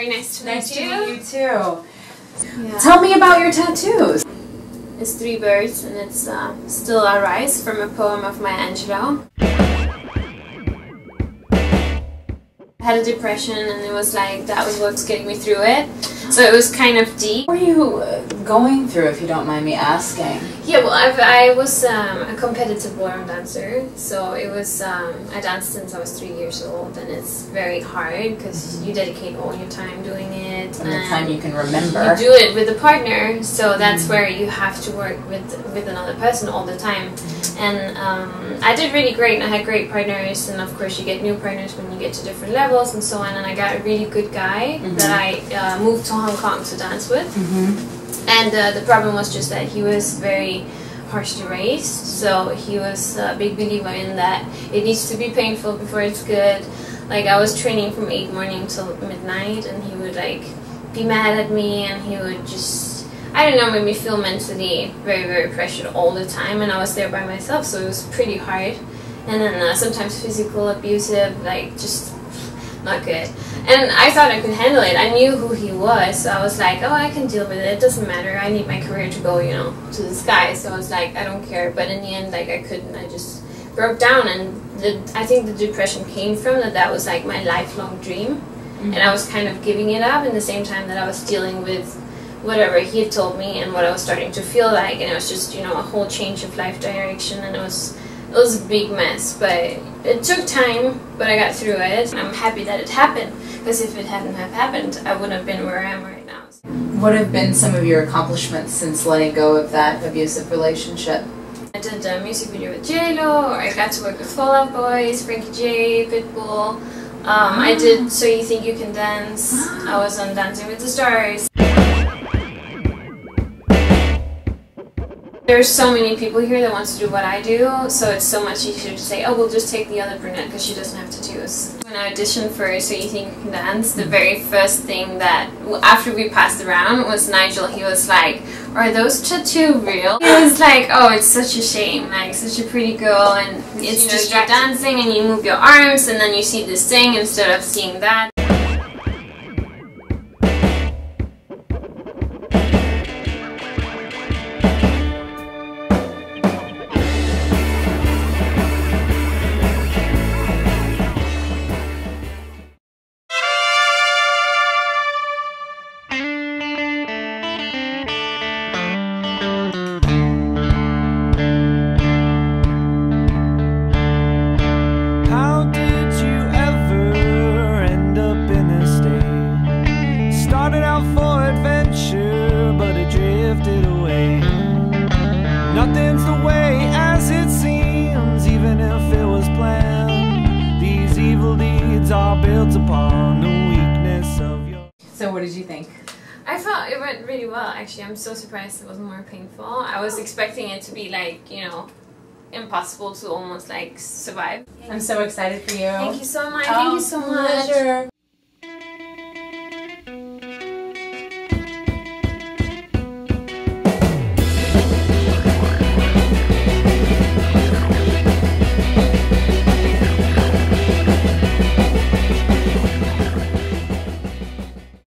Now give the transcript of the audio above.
very nice to meet you. Nice to meet you too. Yeah. Tell me about your tattoos. It's 3 birds, and it's Still I Rise from a poem of Maya Angelou. I had a depression, and it was like that was what's getting me through it. So it was kind of deep. What were you going through, if you don't mind me asking? Yeah, well, I was a competitive ballroom dancer, so it was I danced since I was 3 years old, and it's very hard because you dedicate all your time doing it. And the time you can remember. You do it with a partner, so that's where you have to work with another person all the time. And I did really great, and I had great partners, and of course you get new partners when you get to different levels and so on, and I got a really good guy that I moved to Hong Kong to dance with. And the problem was just that he was very harshly raised, so he was a big believer in that it needs to be painful before it's good. Like, I was training from 8 morning till midnight, and he would like be mad at me, and he would just, I don't know, made me feel mentally very, very pressured all the time, and I was there by myself, so it was pretty hard. And then sometimes physical, abusive, like just not good. And I thought I could handle it. I knew who he was, so I was like, oh, I can deal with it. It doesn't matter. I need my career to go, you know, to the sky. So I was like, I don't care. But in the end, like, I couldn't. I just broke down, and I think the depression came from that was like my lifelong dream. And I was kind of giving it up in the same time that I was dealing with whatever he had told me and what I was starting to feel like. And it was just, you know, a whole change of life direction, and it was a big mess, but it took time, but I got through it. I'm happy that it happened, because if it hadn't have happened, I wouldn't have been where I am right now. What have been some of your accomplishments since letting go of that abusive relationship? I did a music video with J-Lo, or I got to work with Fall Out Boys, Frankie J, Pitbull. I did So You Think You Can Dance. I was on Dancing with the Stars. There's so many people here that want to do what I do, so it's so much easier to say, oh, we'll just take the other brunette because she doesn't have tattoos. When I auditioned for So You Think You Can Dance, the very first thing that, after we passed around, was Nigel. He was like, are those tattoos real? He was like, oh, it's such a shame, like, such a pretty girl, and it's just you're dancing and you move your arms and then you see this thing instead of seeing that. Nothing's the way as it seems, even if it was planned. These evil deeds are built upon the weakness of your... So what did you think? I felt it went really well, actually. I'm so surprised it wasn't more painful. I was expecting it to be like, you know, impossible to almost like survive. I'm so excited for you. Thank you so much. Thank you so much. Pleasure.